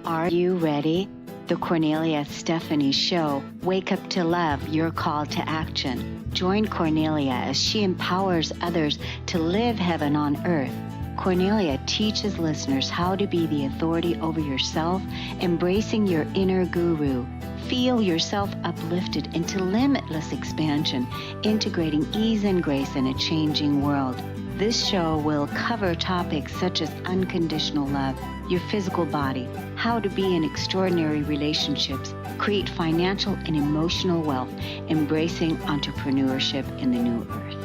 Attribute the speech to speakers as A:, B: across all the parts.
A: Are you ready? The Kornelia Stephanie Show. Wake up to love, your call to action. Join Kornelia as she empowers others to live heaven on earth. Kornelia teaches listeners how to be the authority over yourself, embracing your inner guru. Feel yourself uplifted into limitless expansion, integrating ease and grace in a changing world. This show will cover topics such as unconditional love, your physical body, how to be in extraordinary relationships, create financial and emotional wealth, embracing entrepreneurship in the new earth.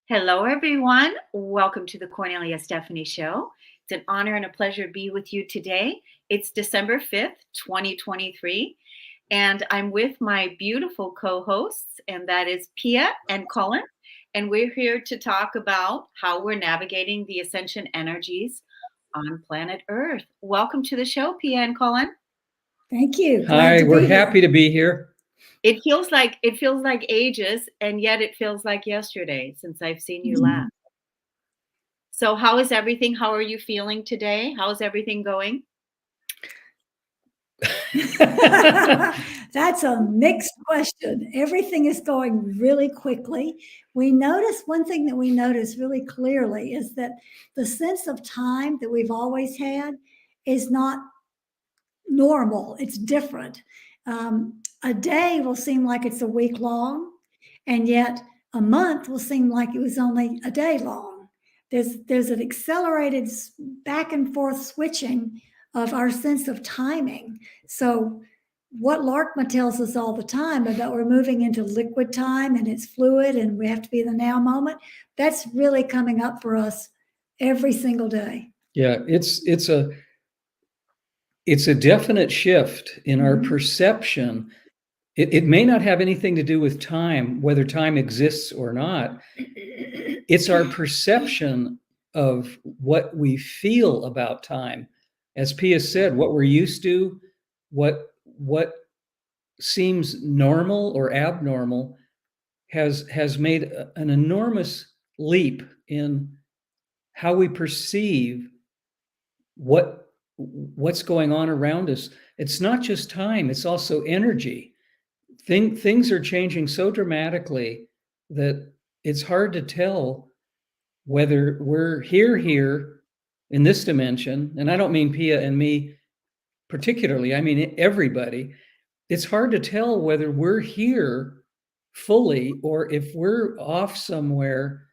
A: Hello, everyone. Welcome to the Kornelia Stephanie Show. It's an honor and a pleasure to be with you today. It's December 5th, 2023, and I'm with my beautiful co-hosts, and that is Pia and Cullen, and we're here to talk about how we're navigating the ascension energies on planet Earth. Welcome to the show, Pia and Cullen.
B: Thank you.
C: Hi, we're happy to be here.
A: It feels like ages, and yet it feels like yesterday since I've seen you last. So how is everything? How are you feeling today? How is everything going?
B: That's a mixed question. Everything is going really quickly. One thing that we notice really clearly is that the sense of time that we've always had is not normal. It's different. A day will seem like it's a week long, and yet a month will seem like it was only a day long. There's an accelerated back and forth switching of our sense of timing. So what Larkma tells us all the time about we're moving into liquid time and it's fluid and we have to be in the now moment, that's really coming up for us every single day.
C: Yeah, it's a definite shift in our perception. It may not have anything to do with time, whether time exists or not. It's our perception of what we feel about time. As Pia said, what we're used to, what seems normal or abnormal has made an enormous leap in how we perceive what's going on around us. It's not just time, it's also energy. Things are changing so dramatically that it's hard to tell whether we're here in this dimension, and I don't mean Pia and me particularly, I mean everybody. It's hard to tell whether we're here fully or if we're off somewhere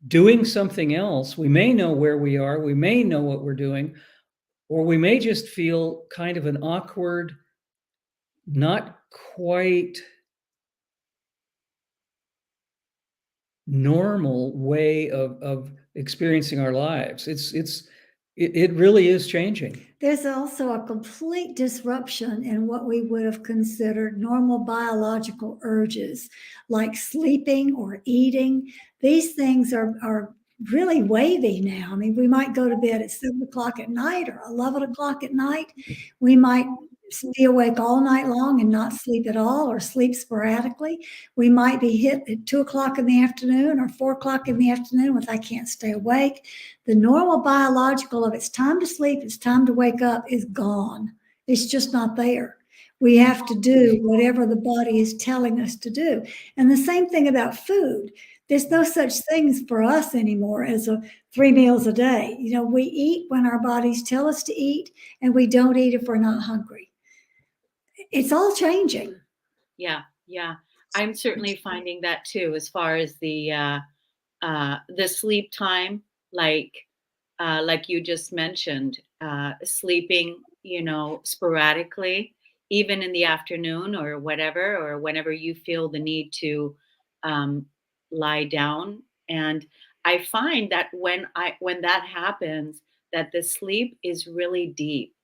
C: doing something else. We may know where we are, we may know what we're doing, or we may just feel kind of an awkward, not quite normal way of experiencing our lives. It really is changing.
B: There's also a complete disruption in what we would have considered normal biological urges, like sleeping or eating. These things are really wavy now. I mean, we might go to bed at 7 o'clock at night or 11 o'clock at night. We might be awake all night long and not sleep at all or sleep sporadically. We might be hit at 2 o'clock in the afternoon or 4 o'clock in the afternoon with I can't stay awake. The normal biological of it's time to sleep, it's time to wake up is gone. It's just not there. We have to do whatever the body is telling us to do. And the same thing about food. There's no such things for us anymore as 3 meals a day. You know, we eat when our bodies tell us to eat, and we don't eat if we're not hungry. It's all changing.
A: Yeah. I'm certainly finding that too, as far as the sleep time, like you just mentioned, sleeping, sporadically, even in the afternoon or whatever, or whenever you feel the need to lie down. And I find that when that happens, that the sleep is really deep.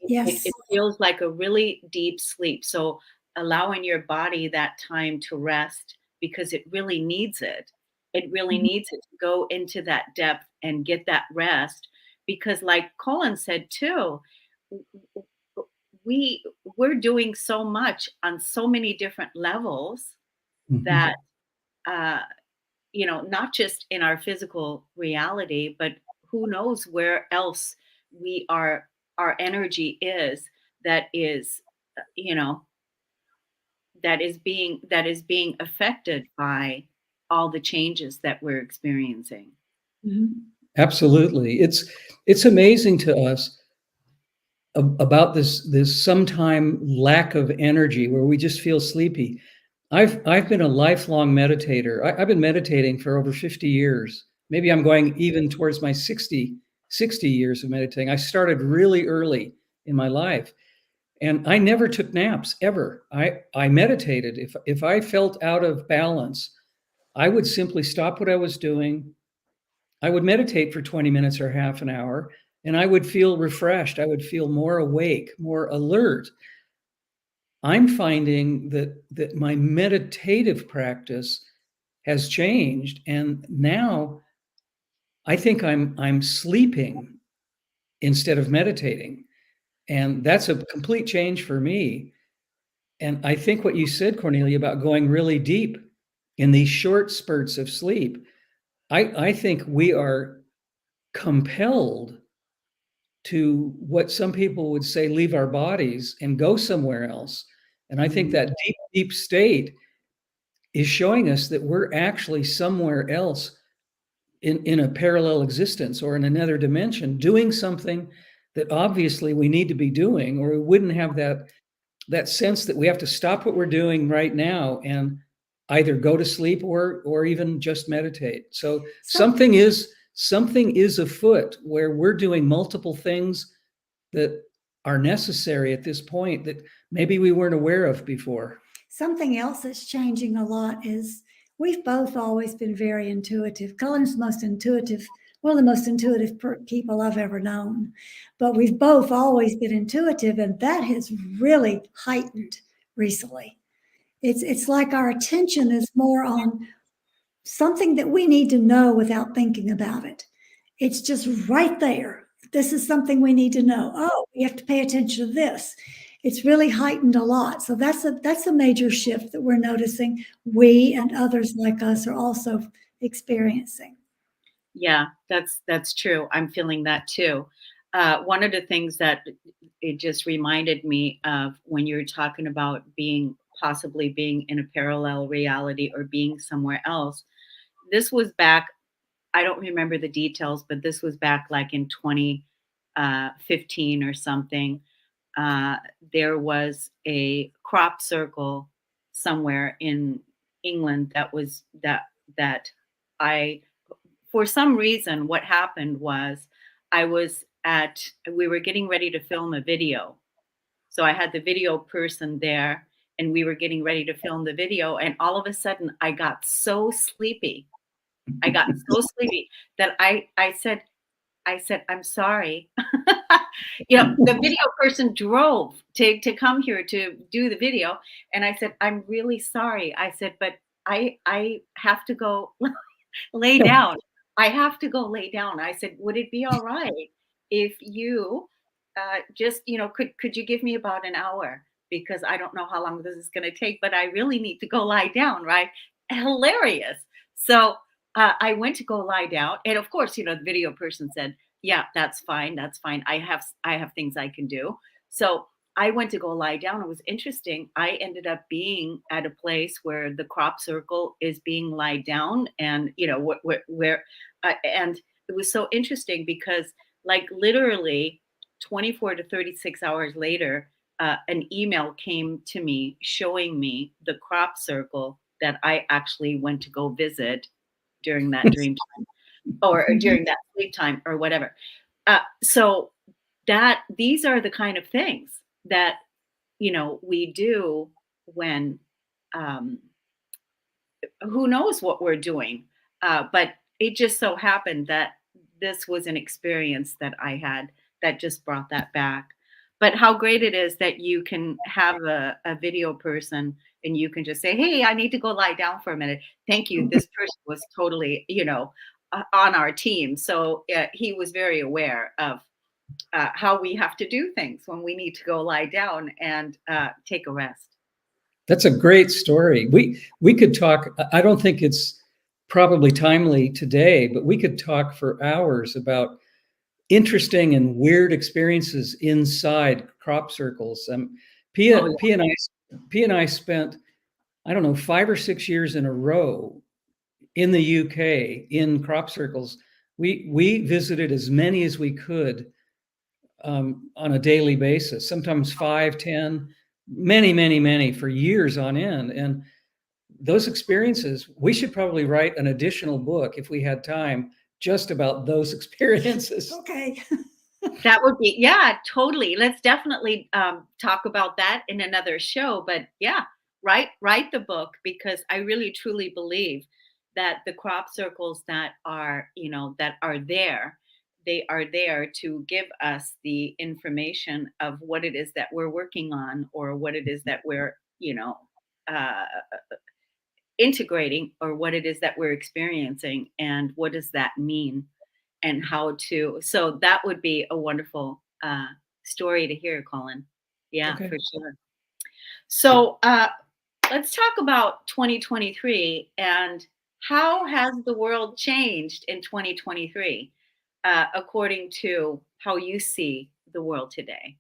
B: Yes.
A: It feels like a really deep sleep. So allowing your body that time to rest, because it really needs it. It really needs it to go into that depth and get that rest. Because like Colin said too, we're doing so much on so many different levels that
D: not just in our physical reality, but who knows where else our energy is that is, you know, that is being affected by all the changes that we're experiencing.
C: Absolutely. It's amazing to us about this sometime lack of energy where we just feel sleepy. I've been a lifelong meditator. I've been meditating for over 50 years. Maybe I'm going even towards my 60 years of meditating. I started really early in my life, and I never took naps ever. I meditated. If I felt out of balance, I would simply stop what I was doing. I would meditate for 20 minutes or half an hour, and I would feel refreshed. I would feel more awake, more alert. I'm finding that my meditative practice has changed, and now I think I'm sleeping instead of meditating, and that's a complete change for me. And I think what you said, Cornelia, about going really deep in these short spurts of sleep, I think we are compelled to, what some people would say, leave our bodies and go somewhere else. And I think that deep state is showing us that we're actually somewhere else in a parallel existence or in another dimension, doing something that obviously we need to be doing, or we wouldn't have that sense that we have to stop what we're doing right now and either go to sleep or even just meditate. So something is afoot where we're doing multiple things that are necessary at this point that maybe we weren't aware of before.
B: Something else that's changing a lot is we've both always been very intuitive. Cullen's most intuitive, one of the most intuitive people I've ever known. But we've both always been intuitive, and that has really heightened recently. It's like our attention is more on something that we need to know without thinking about it. It's just right there. This is something we need to know. Oh, we have to pay attention to this. It's really heightened a lot. So that's a major shift that we're noticing. We and others like us are also experiencing.
D: Yeah, that's true. I'm feeling that too. One of the things that it just reminded me of when you were talking about possibly being in a parallel reality or being somewhere else. This was back. I don't remember the details, but this was back like in 2015 or something. Uh, there was a crop circle somewhere in England that I, for some reason, what happened was we were getting ready to film a video. So I had the video person there and we were getting ready to film the video. And all of a sudden I got so sleepy. I got so sleepy that I said, I'm sorry. The video person drove to come here to do the video. And I said, I'm really sorry. I said, but I have to go lay down. I have to go lay down. I said, would it be all right if you just, could you give me about an hour? Because I don't know how long this is going to take, but I really need to go lie down, right? Hilarious. So I went to go lie down. And of course, the video person said, yeah, that's fine. That's fine. I have things I can do. So I went to go lie down. It was interesting. I ended up being at a place where the crop circle is being lied down, and and it was so interesting because, like, literally 24 to 36 hours later, an email came to me showing me the crop circle that I actually went to go visit during that dream time or during that sleep time or whatever. So these are the kind of things that we do when um, who knows what we're doing. But it just so happened that this was an experience that I had that just brought that back. But how great it is that you can have a video person and you can just say, hey, I need to go lie down for a minute. Thank you. This person was totally, on our team. So he was very aware of how we have to do things when we need to go lie down and take a rest.
C: That's a great story. We could talk. I don't think it's probably timely today, but we could talk for hours about interesting and weird experiences inside crop circles. Pia,
D: Oh, yeah.
C: Pia and I spent, I don't know, 5 or 6 years in a row in the UK in crop circles. We visited as many as we could on a daily basis, sometimes 5, 10, many for years on end. And those experiences, we should probably write an additional book if we had time just about those experiences.
B: Okay.
D: That would be, yeah, totally. Let's definitely talk about that in another show. But yeah, write the book, because I really truly believe that the crop circles that are, that are there, they are there to give us the information of what it is that we're working on, or what it is that we're, uh, integrating, or what it is that we're experiencing, and what does that mean, and how to. So that would be a wonderful story to hear, Colin. Yeah,
C: Okay.
D: for sure. So let's talk about 2023, and how has the world changed in 2023, according to how you see the world today?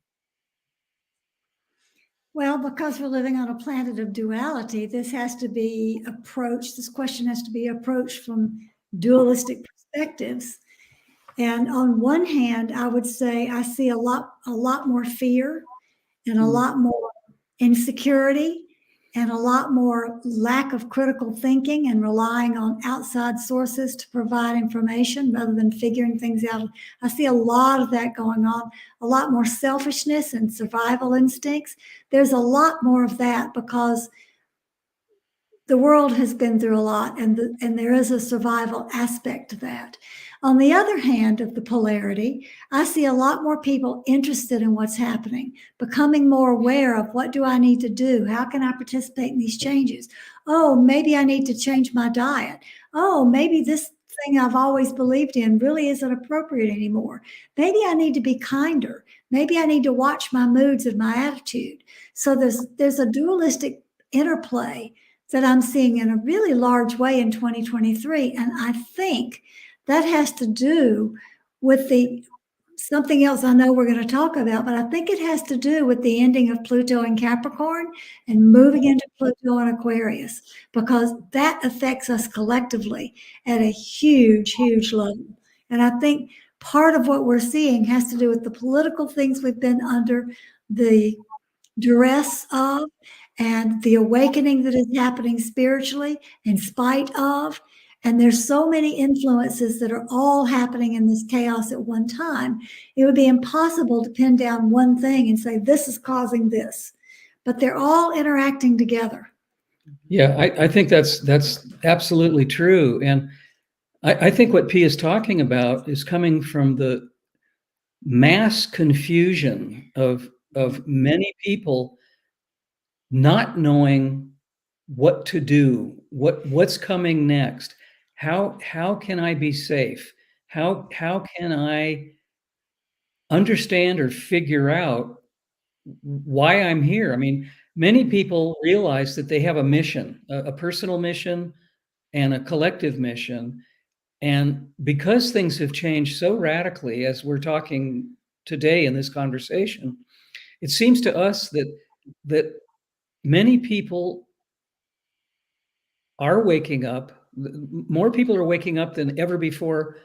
B: Well, because we're living on a planet of duality, this question has to be approached from dualistic perspectives. And on one hand, I would say I see a lot more fear and a lot more insecurity and a lot more lack of critical thinking and relying on outside sources to provide information rather than figuring things out. I see a lot of that going on, a lot more selfishness and survival instincts. There's a lot more of that because the world has been through a lot, and there is a survival aspect to that. On the other hand of the polarity, I see a lot more people interested in what's happening, becoming more aware of what do I need to do? How can I participate in these changes? Oh, maybe I need to change my diet. Oh, maybe this thing I've always believed in really isn't appropriate anymore. Maybe I need to be kinder. Maybe I need to watch my moods and my attitude. So there's a dualistic interplay that I'm seeing in a really large way in 2023. And I think that has to do with something else I know we're going to talk about, but I think it has to do with the ending of Pluto in Capricorn and moving into Pluto in Aquarius, because that affects us collectively at a huge level. And I think part of what we're seeing has to do with the political things we've been under the duress of, and the awakening that is happening spiritually in spite of. And there's so many influences that are all happening in this chaos at one time. It would be impossible to pin down one thing and say, this is causing this, but they're all interacting together.
C: Yeah, I think that's absolutely true. And I think what P is talking about is coming from the mass confusion of many people not knowing what to do, what's coming next, how can I be safe, how can I understand or figure out why I'm here. I mean, many people realize that they have a mission, a personal mission and a collective mission. And because things have changed so radically, as we're talking today in this conversation, it seems to us that many people are waking up. More people are waking up than ever before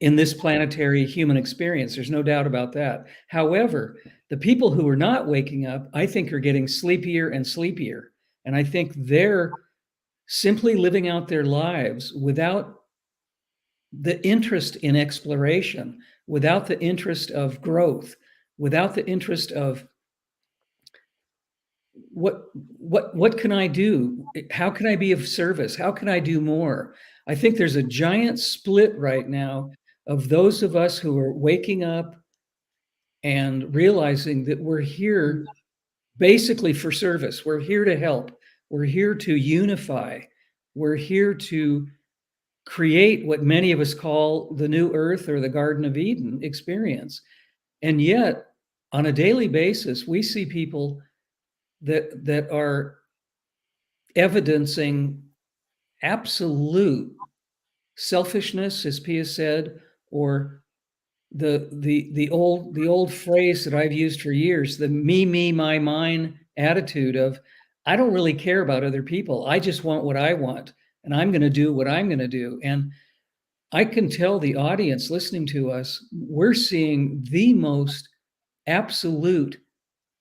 C: in this planetary human experience. There's no doubt about that. However, the people who are not waking up, I think, are getting sleepier and sleepier. And I think they're simply living out their lives without the interest in exploration, without the interest of growth, without the interest of what can I do? How can I be of service? How can I do more? I think there's a giant split right now of those of us who are waking up and realizing that we're here basically for service. We're here to help. We're here to unify. We're here to create what many of us call the new earth or the Garden of Eden experience. And yet, on a daily basis, we see people that are evidencing absolute selfishness, as Pia said, or the old phrase that I've used for years, the me, my, mine attitude of, I don't really care about other people. I just want what I want, and I'm going to do what I'm going to do. And I can tell the audience listening to us, we're seeing the most absolute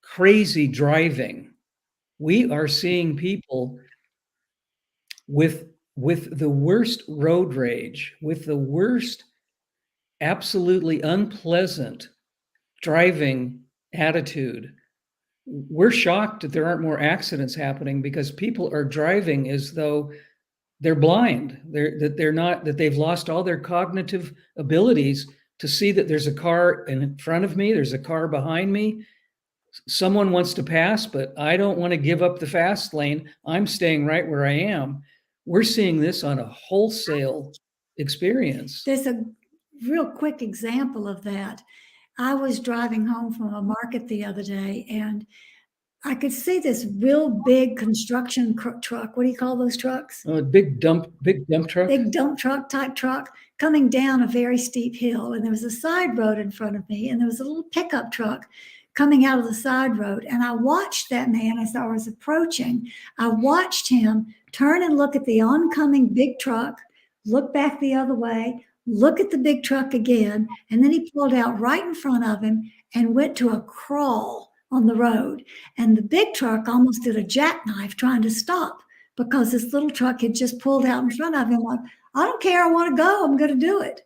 C: crazy driving. We are seeing people with the worst road rage, with the worst, absolutely unpleasant driving attitude. We're shocked that there aren't more accidents happening because people are driving as though they're blind. That they've lost all their cognitive abilities to see that there's a car in front of me, there's a car behind me. Someone wants to pass, but I don't want to give up the fast lane. I'm staying right where I am. We're seeing this on a wholesale experience.
B: There's a real quick example of that. I was driving home from a market the other day, and I could see this real big construction truck. What do you call those trucks?
C: Big dump truck.
B: Big dump truck type truck coming down a very steep hill. And there was a side road in front of me, and there was a little pickup truck coming out of the side road. And I watched that man as I was approaching. I watched him turn and look at the oncoming big truck, look back the other way, look at the big truck again, and then he pulled out right in front of him and went to a crawl on the road. And the big truck almost did a jackknife trying to stop because this little truck had just pulled out in front of him like, I don't care, I want to go, I'm going to do it.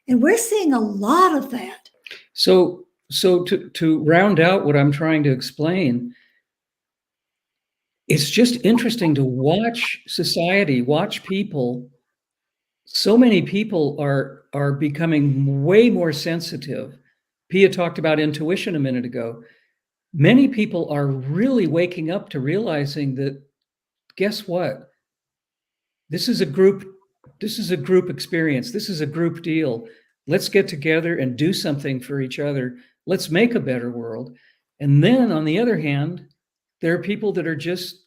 B: And we're seeing a lot of that.
C: So to round out what I'm trying to explain, it's just interesting to watch society, watch people. So many people are becoming way more sensitive. Pia talked about intuition a minute ago. Many people are really waking up to realizing that, guess what? This is a group experience. This is a group deal. Let's get together and do something for each other. Let's make a better world. And then on the other hand, there are people that are just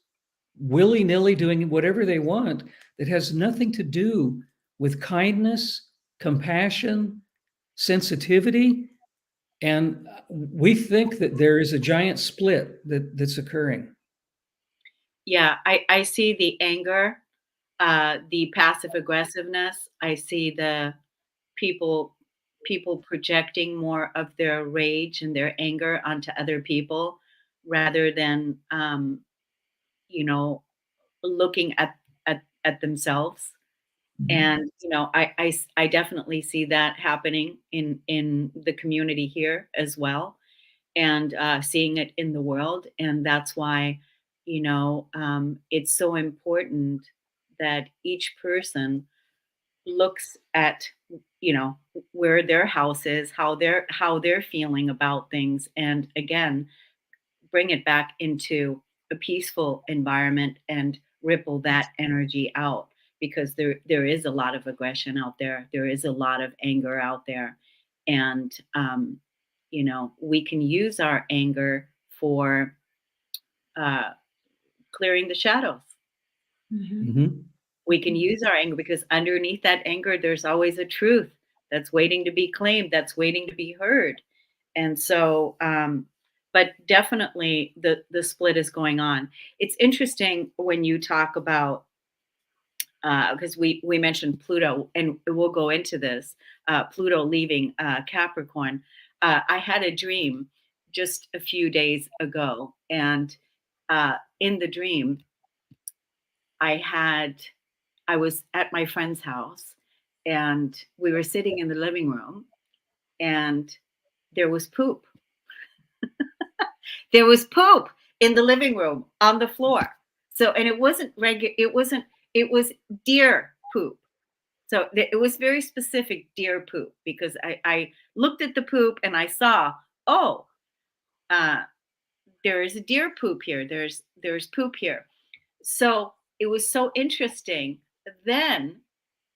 C: willy-nilly doing whatever they want that has nothing to do with kindness, compassion, sensitivity. And we think that there is a giant split that's occurring.
D: Yeah, I see the anger, the passive aggressiveness. I see the people projecting more of their rage and their anger onto other people rather than looking at themselves.
C: Mhm.
D: And I definitely see that happening in the community here as well, and seeing it in the world. And that's why it's so important that each person looks at where their house is, how they're feeling about things, and again bring it back into a peaceful environment and ripple that energy out, because there is a lot of aggression out there, there is a lot of anger out there. And we can use our anger for clearing the shadows.
C: Mhm.
D: We can use our anger because underneath that anger, there's always a truth that's waiting to be claimed, that's waiting to be heard. And so, but definitely the split is going on. It's interesting when you talk about, because we mentioned Pluto, and we'll go into this, Pluto leaving Capricorn. I had a dream just a few days ago, and in the dream, I was at my friend's house, and we were sitting in the living room, and there was poop. There was poop in the living room on the floor. So, and it wasn't regular, it was deer poop. So it was very specific deer poop, because I looked at the poop and I saw, oh, uh, there is a deer poop here. There's poop here. So it was so interesting. Then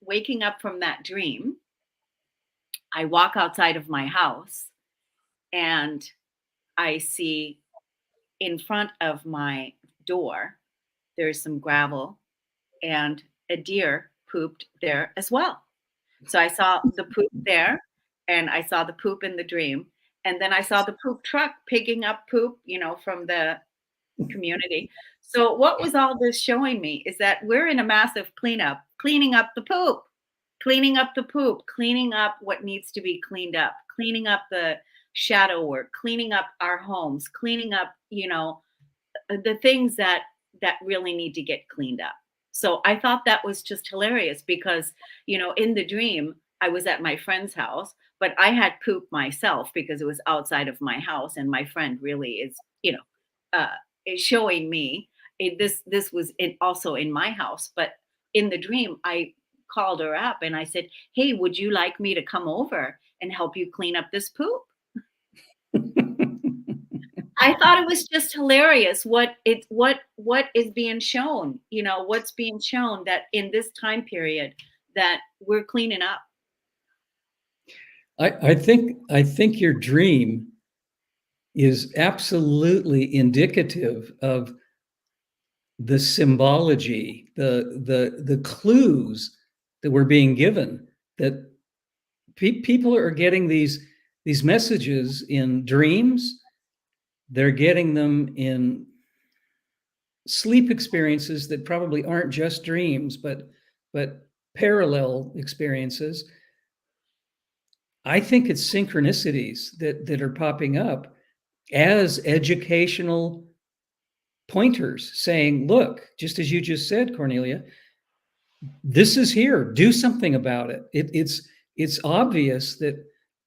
D: waking up from that dream, I walk outside of my house and I see in front of my door there's some gravel, and a deer pooped there as well. So I saw the poop there, and I saw the poop in the dream, and then I saw the poop truck picking up poop, from the community. So what was all this showing me is that we're in a massive cleanup, cleaning up the poop, cleaning up the poop, cleaning up what needs to be cleaned up, cleaning up the shadow work, cleaning up our homes, cleaning up, the things that really need to get cleaned up. So I thought that was just hilarious because, in the dream, I was at my friend's house, but I had poop myself because it was outside of my house. And my friend really is, uh, is showing me this was also in my house. But in the dream, I called her up and I said, "Hey, would you like me to come over and help you clean up this poop?" I thought it was just hilarious what is being shown, what's being shown that in this time period that we're cleaning up.
C: I think your dream is absolutely indicative of the symbology, the clues that we're being given, that people are getting these messages in dreams. They're getting them in sleep experiences that probably aren't just dreams, but parallel experiences. I think it's synchronicities that are popping up as educational pointers saying, look, just as you just said, Kornelia, this is here. Do something about it. It's obvious that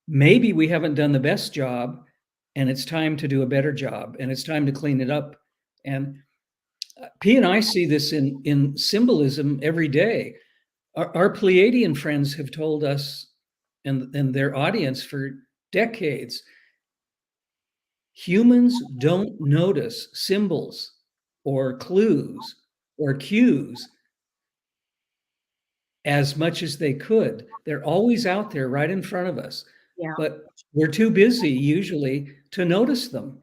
C: maybe we haven't done the best job, and it's time to do a better job, and it's time to clean it up. And P and I see this in symbolism every day. Our Pleiadian friends have told us, and their audience for decades, humans don't notice symbols or clues or cues as much as they could. They're always out there right in front of us,
D: Yeah.
C: but we're too busy usually to notice them.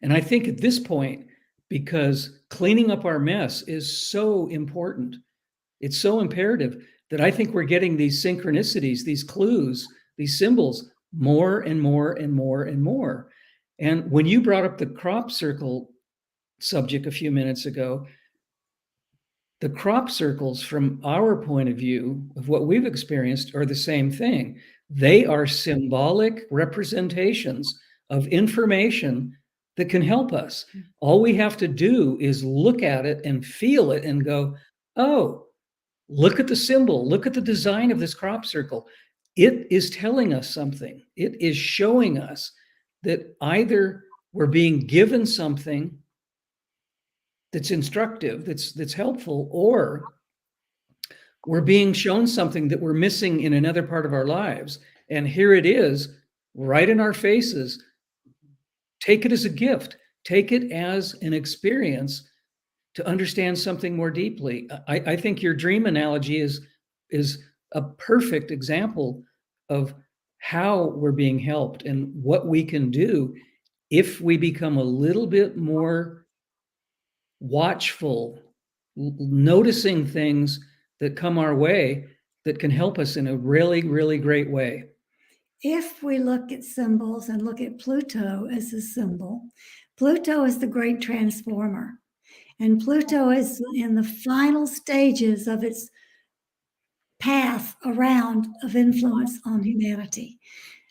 C: And I think at this point, because cleaning up our mess is so important, it's so imperative, that I think we're getting these synchronicities, these clues, these symbols more and more and more and more. And when you brought up the crop circle subject a few minutes ago, the crop circles from our point of view of what we've experienced are the same thing. They are symbolic representations of information that can help us. All we have to do is look at it and feel it and go, oh, look at the symbol, look at the design of this crop circle. It is telling us something. It is showing us that either we're being given something that's instructive, that's helpful, or we're being shown something that we're missing in another part of our lives. And here it is, right in our faces. Take it as a gift. Take it as an experience to understand something more deeply. I think your dream analogy is a perfect example of how we're being helped and what we can do if we become a little bit more watchful, noticing things that come our way that can help us in a really, really great way.
B: If we look at symbols and look at Pluto as a symbol, Pluto is the great transformer. And Pluto is in the final stages of its path around of influence on humanity.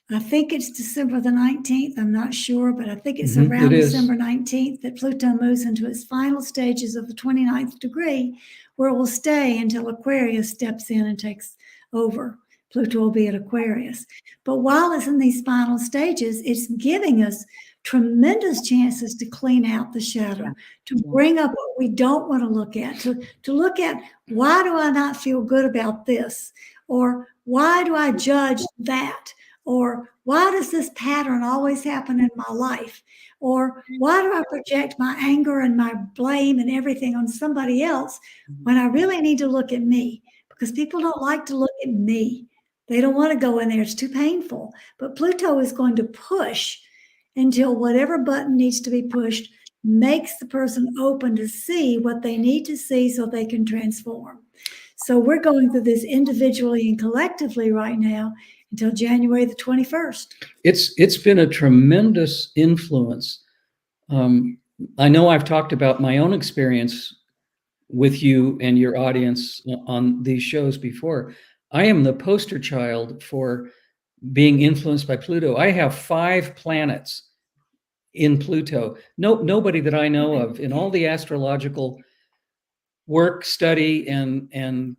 B: I think it's December the 19th. I'm not sure, but I think it's around December 19th that Pluto moves into its final stages of the 29th degree, where it will stay until Aquarius steps in and takes over. Pluto will be at Aquarius. But while it's in these final stages, it's giving us tremendous chances to clean out the shadow, to bring up what we don't want to look at, to look at, why do I not feel good about this? Or why do I judge that? Or why does this pattern always happen in my life? Or why do I project my anger and my blame and everything on somebody else when I really need to look at me? Because people don't like to look at me. They don't want to go in there. It's too painful. But Pluto is going to push until whatever button needs to be pushed makes the person open to see what they need to see so they can transform. So we're going through this individually and collectively right now until January the 21st.
C: It's been a tremendous influence. I know I've talked about my own experience with you and your audience on these shows before. I am the poster child for being influenced by Pluto. I have 5 planets in Pluto. Nobody that I know of in all the astrological work, study, and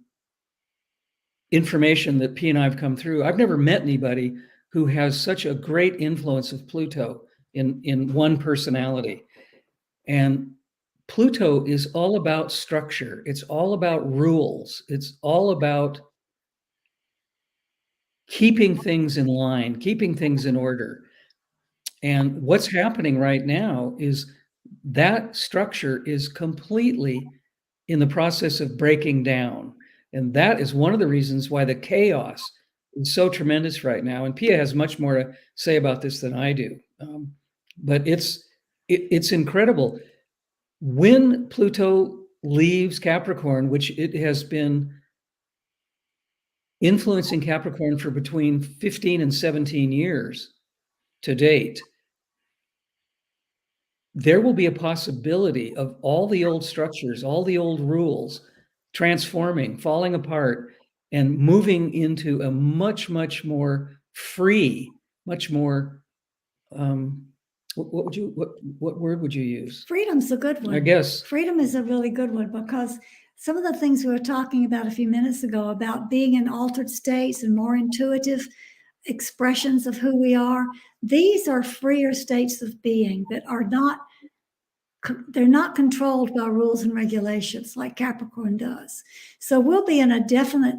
C: information that P and I have come through, I've never met anybody who has such a great influence of Pluto in one personality. And Pluto is all about structure. It's all about rules. It's all about keeping things in line, keeping things in order. And what's happening right now is that structure is completely in the process of breaking down. And that is one of the reasons why the chaos is so tremendous right now. And Pia has much more to say about this than I do. But it's incredible. When Pluto leaves Capricorn, which it has been influencing Capricorn for between 15 and 17 years to date, there will be a possibility of all the old structures, all the old rules transforming, falling apart, and moving into a much, much more free, much more, what word would you use?
B: Freedom's a good one.
C: I guess.
B: Freedom is a really good one, because some of the things we were talking about a few minutes ago about being in altered states and more intuitive expressions of who we are, these are freer states of being that are not, they're not controlled by rules and regulations like Capricorn does. So we'll be in a definite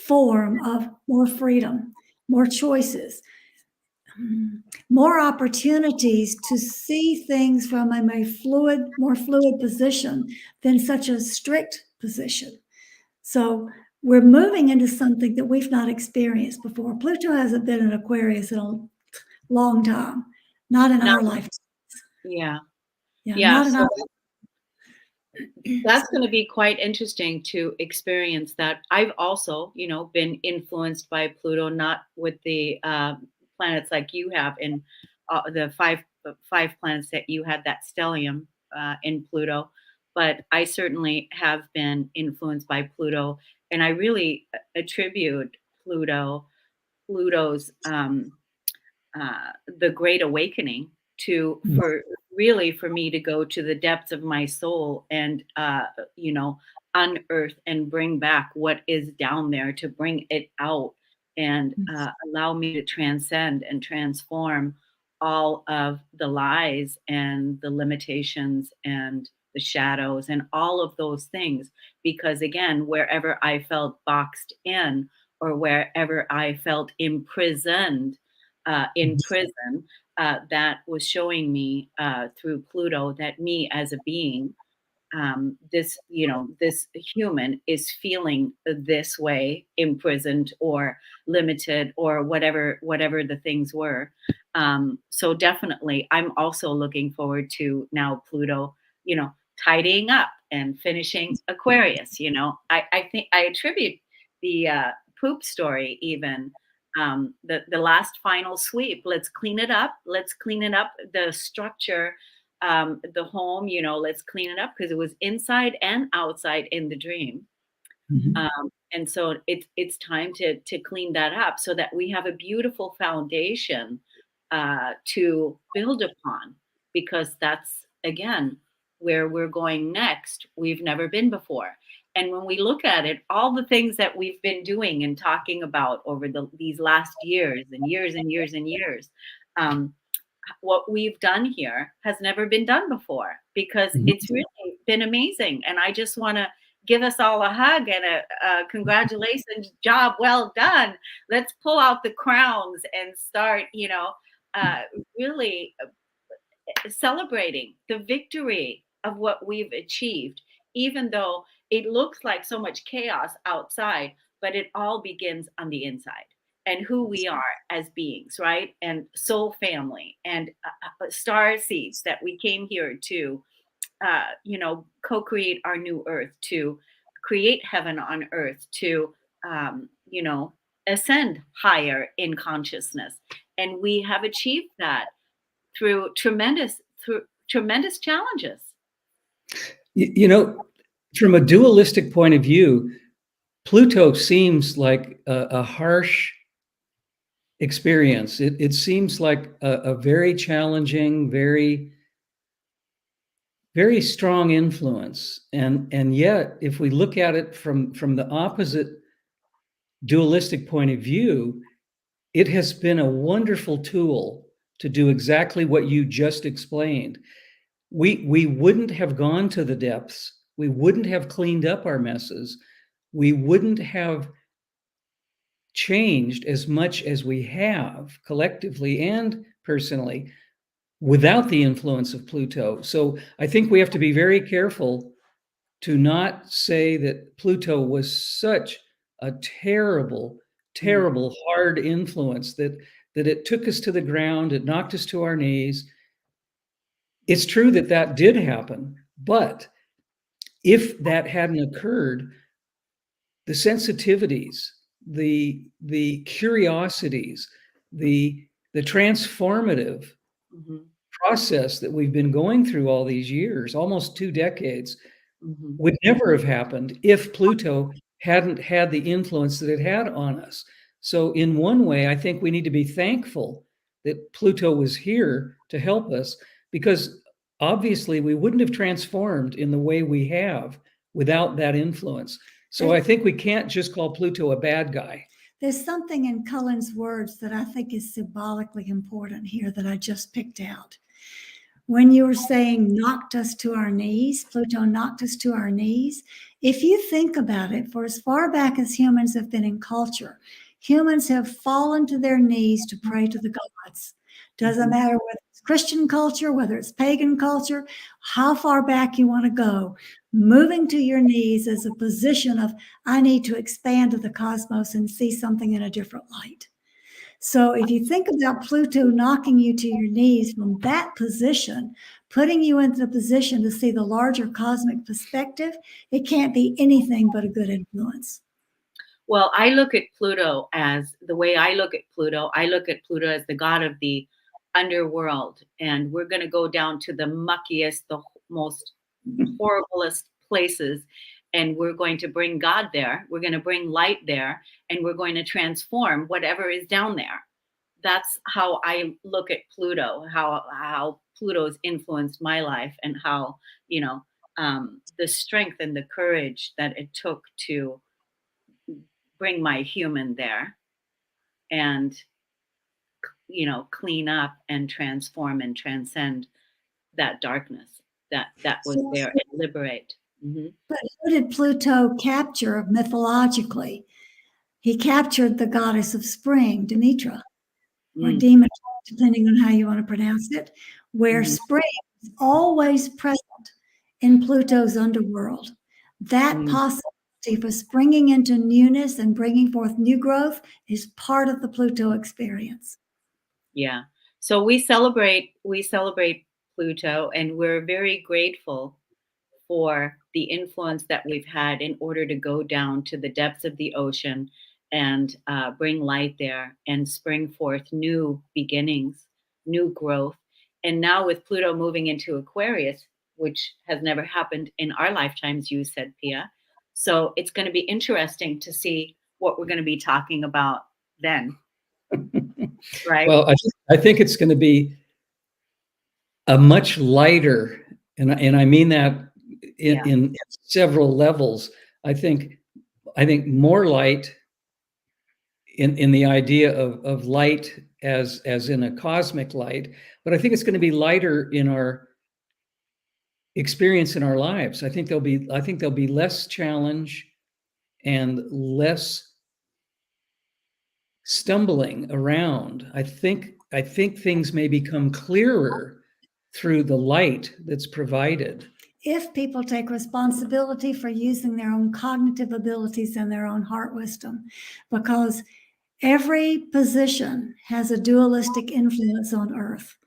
B: form of more freedom, more choices, more opportunities to see things from a more fluid position than such a strict position. So we're moving into something that we've not experienced before. Pluto hasn't been in Aquarius in a long time, not in our lifetime.
D: Yeah.
B: Not in
D: So
B: our
D: that's going to be quite interesting to experience that. I've also, been influenced by Pluto, not with the planets like you have in the five planets that you had, that stellium in Pluto, but I certainly have been influenced by Pluto, and I really attribute Pluto's the Great Awakening to for me to go to the depths of my soul and unearth and bring back what is down there, to bring it out and allow me to transcend and transform all of the lies and the limitations and the shadows and all of those things. Because again, wherever I felt boxed in, or wherever I felt imprisoned in prison, that was showing me through Pluto that me as a being, this human is feeling this way, imprisoned or limited or whatever the things were. So definitely, I'm also looking forward to now Pluto, tidying up and finishing Aquarius. I think I attribute the poop story even. The last final sweep. Let's clean it up. Let's clean it up. The structure, the home. Let's clean it up, because it was inside and outside in the dream. And so it's time to clean that up so that we have a beautiful foundation to build upon, because that's again where we're going next. We've never been before. And when we look at it, all the things that we've been doing and talking about over these last years and years and years and years, what we've done here has never been done before, because it's really been amazing. And I just want to give us all a hug and a congratulations, job well done. Let's pull out the crowns and start, really celebrating the victory of what we've achieved, even though it looks like so much chaos outside, but it all begins on the inside. and who we are as beings, right? And soul family and star seeds that we came here to, co-create our new earth, to create heaven on earth, to, ascend higher in consciousness. And we have achieved that through tremendous challenges.
C: From a dualistic point of view, Pluto seems like a harsh experience. It seems like a very challenging, very, very strong influence. And yet, if we look at it from the opposite dualistic point of view, it has been a wonderful tool to do exactly what you just explained. We wouldn't have gone to the depths. We wouldn't have cleaned up our messes. We wouldn't have changed as much as we have collectively and personally without the influence of Pluto. So I think we have to be very careful to not say that Pluto was such a terrible, terrible, hard influence that it took us to the ground, it knocked us to our knees. It's true that did happen, but if that hadn't occurred, the sensitivities, the curiosities, the transformative process that we've been going through all these years, almost 2 decades, would never have happened if Pluto hadn't had the influence that it had on us. So in one way, I think we need to be thankful that Pluto was here to help us, because obviously we wouldn't have transformed in the way we have without that influence. So I think we can't just call Pluto a bad guy.
B: There's something in Cullen's words that I think is symbolically important here that I just picked out. When you were saying knocked us to our knees, Pluto knocked us to our knees. If you think about it, for as far back as humans have been in culture, humans have fallen to their knees to pray to the gods. Doesn't matter whether it's Christian culture, whether it's pagan culture, how far back you want to go. Moving to your knees is a position of, I need to expand to the cosmos and see something in a different light. So if you think about Pluto knocking you to your knees from that position, putting you into the position to see the larger cosmic perspective, it can't be anything but a good influence.
D: Well, I look at Pluto as the way I look at Pluto as the god of the underworld. And we're going to go down to the muckiest, the most horriblest places. And we're going to bring God there. We're going to bring light there. And we're going to transform whatever is down there. That's how I look at Pluto, how Pluto's influenced my life, and how, the strength and the courage that it took to bring my human there and, clean up and transform and transcend that darkness that was there and liberate.
B: But who did Pluto capture mythologically? He captured the goddess of spring, Demetra, or Demeter, depending on how you want to pronounce it, where spring is always present in Pluto's underworld. That possibility for springing into newness and bringing forth new growth is part of the Pluto experience.
D: Yeah. So we celebrate Pluto, and we're very grateful for the influence that we've had in order to go down to the depths of the ocean and bring light there and spring forth new beginnings, new growth. And now with Pluto moving into Aquarius, which has never happened in our lifetimes, you said, Pia. So it's going to be interesting to see what we're going to be talking about then. Right?
C: Well, I think it's going to be a much lighter, and I mean that in several levels. I think more light in the idea of light as in a cosmic light, but I think it's going to be lighter in our experience in our lives. I think there'll be less challenge and less stumbling around. I think things may become clearer through the light that's provided.
B: If people take responsibility for using their own cognitive abilities and their own heart wisdom, because Every position has a dualistic influence on Earth.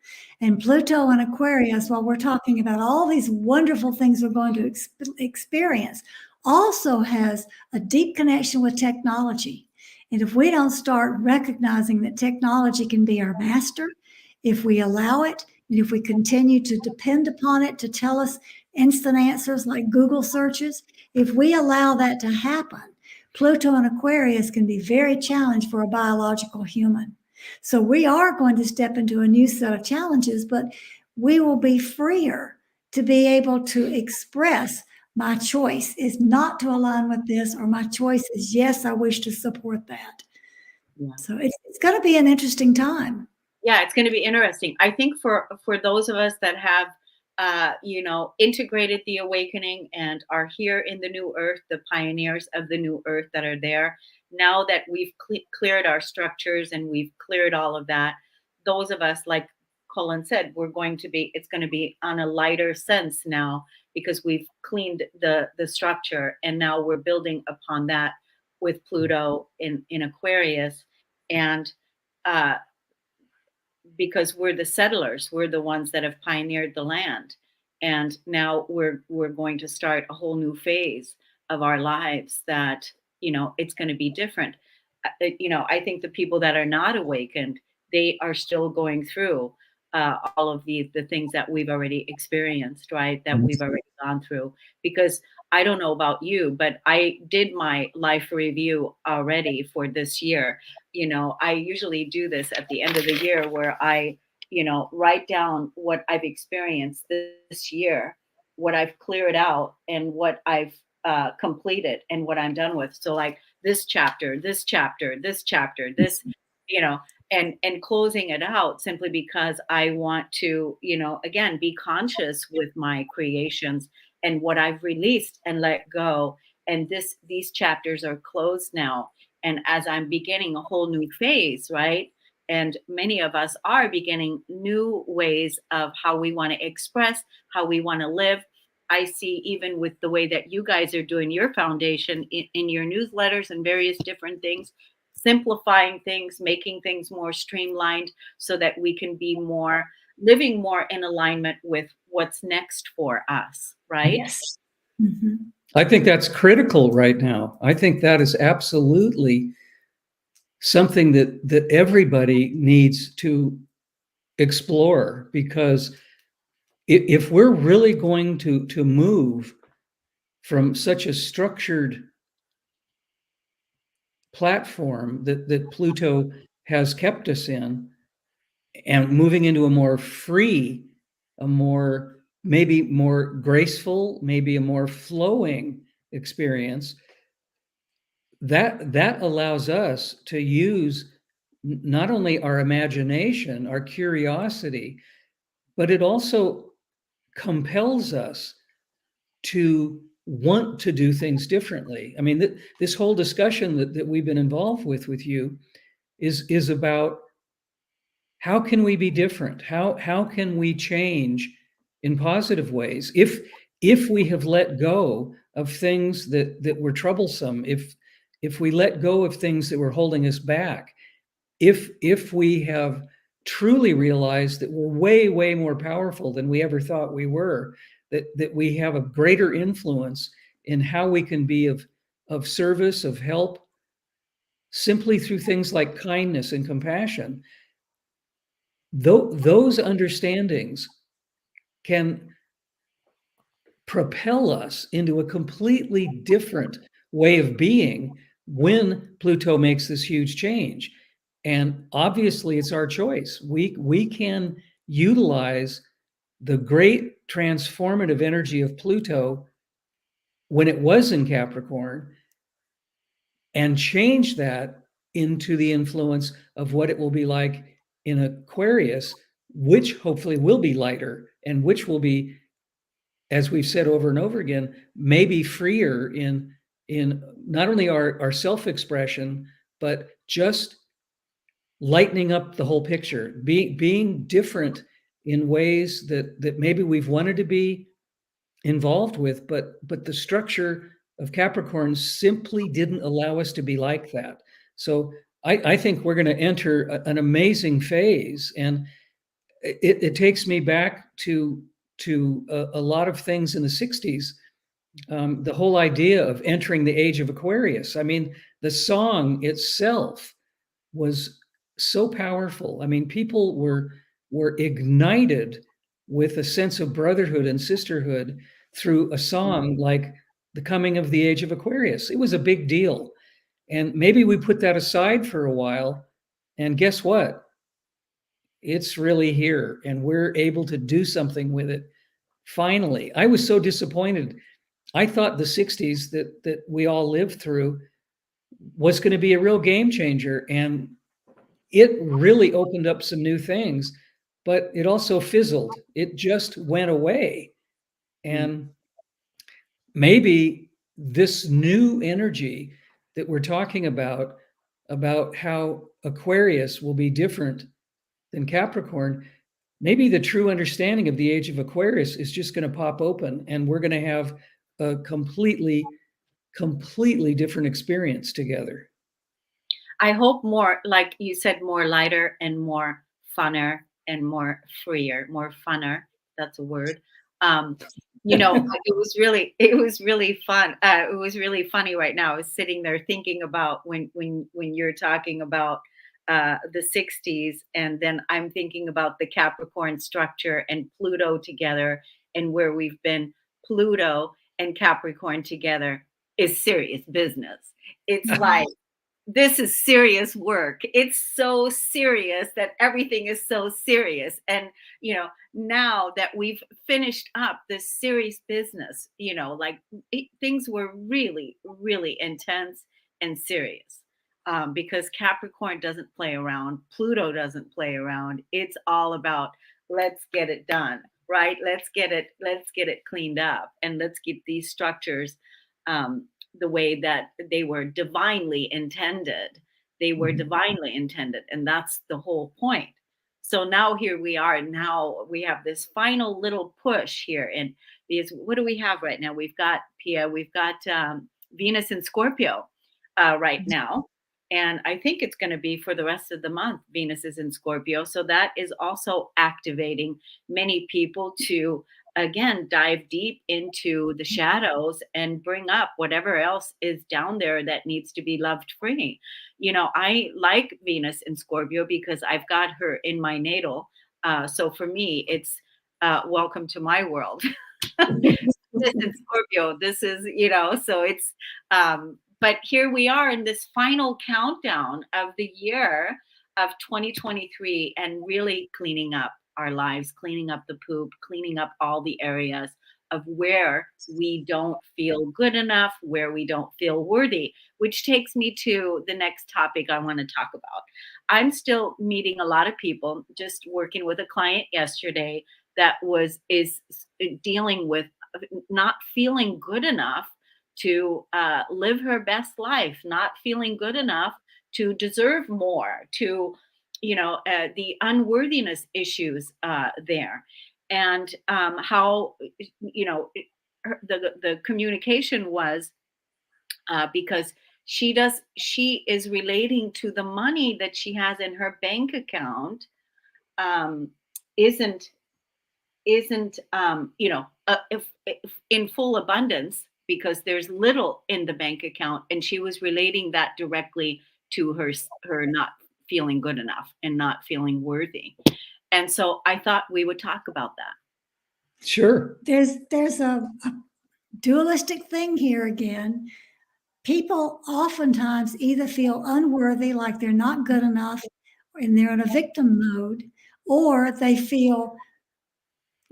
B: And Pluto and Aquarius, while we're talking about all these wonderful things we're going to experience, also has a deep connection with technology. And if we don't start recognizing that technology can be our master, if we allow it, and if we continue to depend upon it to tell us instant answers like Google searches, if we allow that to happen, Pluto and Aquarius can be very challenged for a biological human. So we are going to step into a new set of challenges, but we will be freer to be able to express my choice is not to align with this, or my choice is, yes, I wish to support that.
D: Yeah.
B: So it's going to be an interesting time.
D: Yeah, it's going to be interesting. I think for those of us that have, integrated the awakening and are here in the new earth, the pioneers of the new earth that are there, now that we've cleared our structures and we've cleared all of that, those of us, like Cullen said, it's going to be on a lighter sense now, because we've cleaned the structure, and now we're building upon that with Pluto in Aquarius. And because we're the settlers, we're the ones that have pioneered the land, and now we're going to start a whole new phase of our lives that, it's going to be different. I think the people that are not awakened, they are still going through all of the things that we've already experienced, right? That we've already gone through. Because I don't know about you, but I did my life review already for this year. I usually do this at the end of the year, where I, write down what I've experienced this year, what I've cleared out, and what I've completed, and what I'm done with. So like this chapter, this chapter, this chapter, this, and closing it out, simply because I want to, again, be conscious with my creations and what I've released and let go. And these chapters are closed now. And as I'm beginning a whole new phase, right? And many of us are beginning new ways of how we want to express, how we want to live. I see, even with the way that you guys are doing your foundation in your newsletters and various different things, simplifying things, making things more streamlined, so that we can be living more in alignment with what's next for us, right?
B: Yes. Mm-hmm.
C: I think that's critical right now. I think that is absolutely something that everybody needs to explore, because if we're really going to move from such a structured platform that Pluto has kept us in, and moving into a more free, maybe more graceful, maybe a more flowing experience, that allows us to use not only our imagination, our curiosity, but it also compels us to want to do things differently. I mean, this whole discussion that we've been involved with you is about how can we be different? How can we change in positive ways? If we have let go of things that were troublesome, if we let go of things that were holding us back, if we have truly realized that we're way more powerful than we ever thought we were, that we have a greater influence in how we can be of service, of help, simply through things like kindness and compassion, those understandings can propel us into a completely different way of being when Pluto makes this huge change. And obviously, it's our choice. We can utilize the great transformative energy of Pluto when it was in Capricorn and change that into the influence of what it will be like in Aquarius, which hopefully will be lighter, and which will be, as we've said over and over again, maybe freer in not only our self-expression, but just lightening up the whole picture, being different in ways that maybe we've wanted to be involved with, but the structure of Capricorn simply didn't allow us to be like that. So I think we're going to enter an amazing phase, and it takes me back to a lot of things in the 60s. The whole idea of entering the age of Aquarius. I mean, the song itself was so powerful. I mean, people were ignited with a sense of brotherhood and sisterhood through a song like The Coming of the Age of Aquarius. It was a big deal. And maybe we put that aside for a while, and guess what? It's really here, and we're able to do something with it. Finally, I was so disappointed. I thought the 60s that we all lived through was going to be a real game changer, and it really opened up some new things, but it also fizzled. It just went away. And maybe this new energy that we're talking about how Aquarius will be different than Capricorn, maybe the true understanding of the age of Aquarius is just going to pop open, and we're going to have a completely different experience together.
D: I hope more, like you said, more lighter and more funner and more freer, more funner. That's a word. It was really fun. It was really funny right now. I was sitting there thinking about when you're talking about the 60s, and then I'm thinking about the Capricorn structure and Pluto together, and where we've been. Pluto and Capricorn together is serious business. It's like, this is serious work. It's so serious that everything is so serious. And, now that we've finished up this serious business, things were really, really intense and serious. Because Capricorn doesn't play around. Pluto doesn't play around. It's all about, let's get it done, right? Let's get it cleaned up, and let's keep these structures the way that they were divinely intended. They were divinely intended, and that's the whole point. So now here we are. Now we have this final little push here, and because what do we have right now? We've got Pia. We've got Venus in Scorpio right now, and I think it's going to be for the rest of the month. Venus is in Scorpio, so that is also activating many people to, again, dive deep into the shadows and bring up whatever else is down there that needs to be loved free. I like Venus in Scorpio because I've got her in my natal. So for me, it's welcome to my world. This in Scorpio, this is, so it's, but here we are in this final countdown of the year of 2023, and really cleaning up our lives, cleaning up the poop, cleaning up all the areas of where we don't feel good enough, where we don't feel worthy, which takes me to the next topic I want to talk about. I'm still meeting a lot of people, just working with a client yesterday that is dealing with not feeling good enough to live her best life, not feeling good enough to deserve more, to the unworthiness issues there, and how the communication was because she is relating to the money that she has in her bank account, isn't if in full abundance, because there's little in the bank account, and she was relating that directly to her not feeling good enough and not feeling worthy. And so I thought we would talk about that.
C: Sure.
B: There's a dualistic thing here again. People oftentimes either feel unworthy, like they're not good enough, and they're in a victim mode, or they feel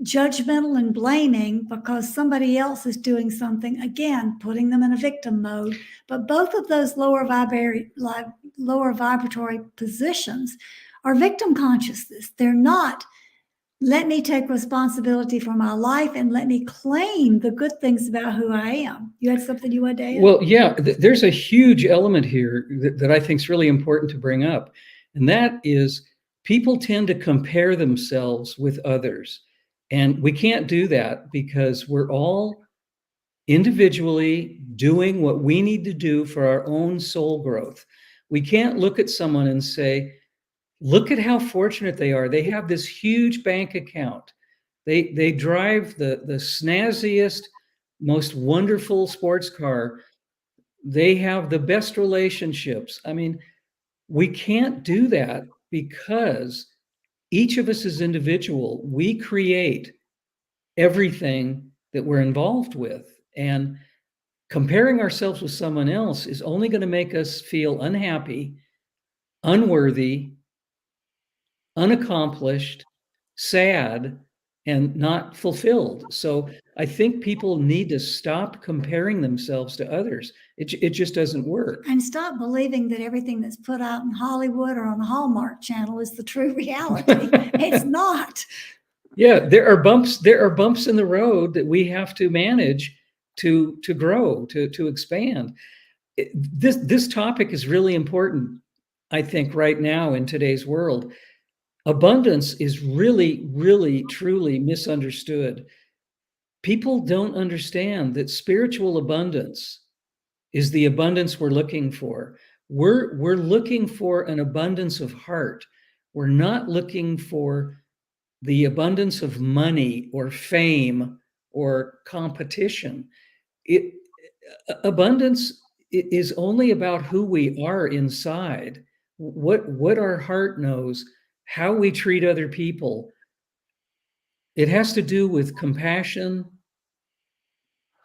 B: judgmental and blaming because somebody else is doing something, again, putting them in a victim mode. But both of those lower vibratory positions are victim consciousness. They're not, let me take responsibility for my life and let me claim the good things about who I am. You had something you wanted to add?
C: Well, yeah, there's a huge element here that I think is really important to bring up. And that is, people tend to compare themselves with others. And we can't do that because we're all individually doing what we need to do for our own soul growth. We can't look at someone and say, look at how fortunate they are. They have this huge bank account. They drive the snazziest, most wonderful sports car. They have the best relationships. I mean, we can't do that because each of us is individual. We create everything that we're involved with. And comparing ourselves with someone else is only going to make us feel unhappy, unworthy, unaccomplished, sad, and not fulfilled. So I think people need to stop comparing themselves to others. It just doesn't work.
B: And stop believing that everything that's put out in Hollywood or on the Hallmark Channel is the true reality. It's not.
C: Yeah, there are bumps in the road that we have to manage to grow, to expand. This topic is really important, I think, right now in today's world. Abundance is really, really, truly misunderstood. People don't understand that spiritual abundance is the abundance we're looking for. We're looking for an abundance of heart. We're not looking for the abundance of money or fame or competition. Abundance is only about who we are inside, what our heart knows, how we treat other people. It has to do with compassion,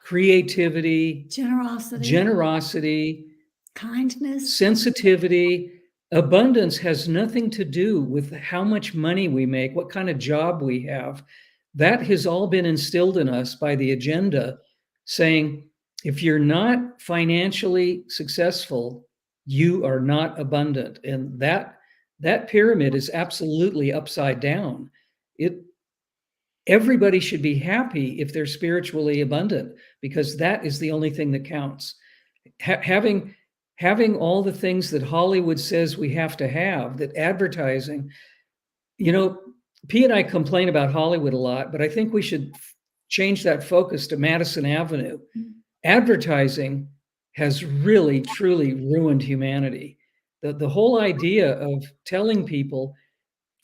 C: creativity, generosity,
B: kindness,
C: sensitivity. Abundance has nothing to do with how much money we make, what kind of job we have. That has all been instilled in us by the agenda, saying, if you're not financially successful, you are not abundant. And that pyramid is absolutely upside down. Everybody should be happy if they're spiritually abundant, because that is the only thing that counts. Having all the things that Hollywood says we have to have, that advertising, Pia and I complain about Hollywood a lot, but I think we should change that focus to Madison Avenue. Advertising has really, truly ruined humanity. The whole idea of telling people,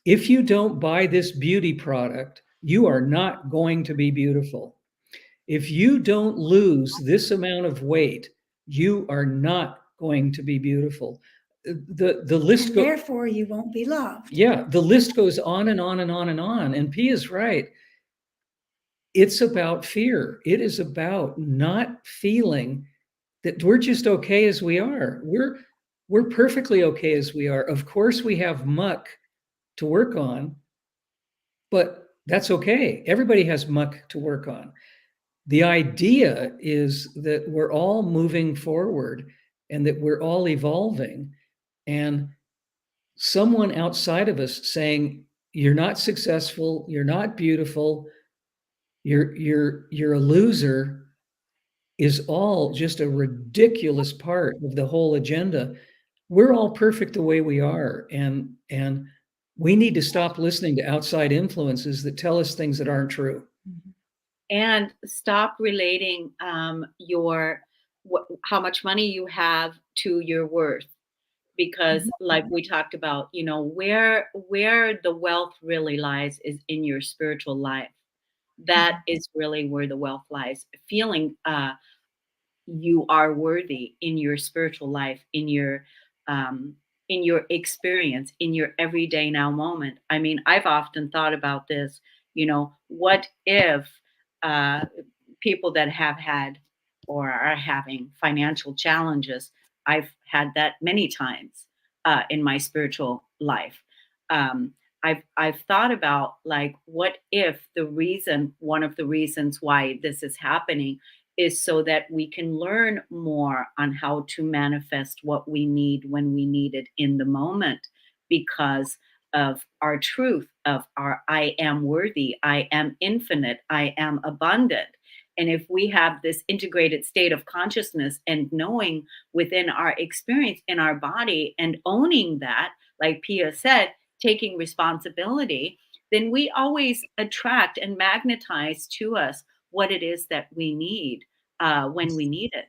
C: if you don't buy this beauty product, you are not going to be beautiful. If you don't lose this amount of weight, you are not going to be beautiful. The list
B: and therefore you won't be loved.
C: Yeah, the list goes on and on and on and on. And Pia's right. It's about fear. It is about not feeling that we're just okay as we are. We're perfectly okay as we are. Of course, we have muck to work on, but that's okay. Everybody has muck to work on. The idea is that we're all moving forward and that we're all evolving, and someone outside of us saying, you're not successful, you're not beautiful, you're a loser, is all just a ridiculous part of the whole agenda. We're all perfect the way we are, and we need to stop listening to outside influences that tell us things that aren't true.
D: And stop relating how much money you have to your worth, because like we talked about, where the wealth really lies is in your spiritual life. That is really where the wealth lies. Feeling you are worthy in your spiritual life, in your experience, in your everyday now moment. I mean, I've often thought about this, what if people that have had or are having financial challenges, I've had that many times in my spiritual life. I've thought about, like, what if one of the reasons why this is happening is so that we can learn more on how to manifest what we need when we need it in the moment, because of our truth of our I am worthy, I am infinite, I am abundant. And if we have this integrated state of consciousness and knowing within our experience in our body and owning that, like Pia said, taking responsibility, then we always attract and magnetize to us what it is that we need when we need it.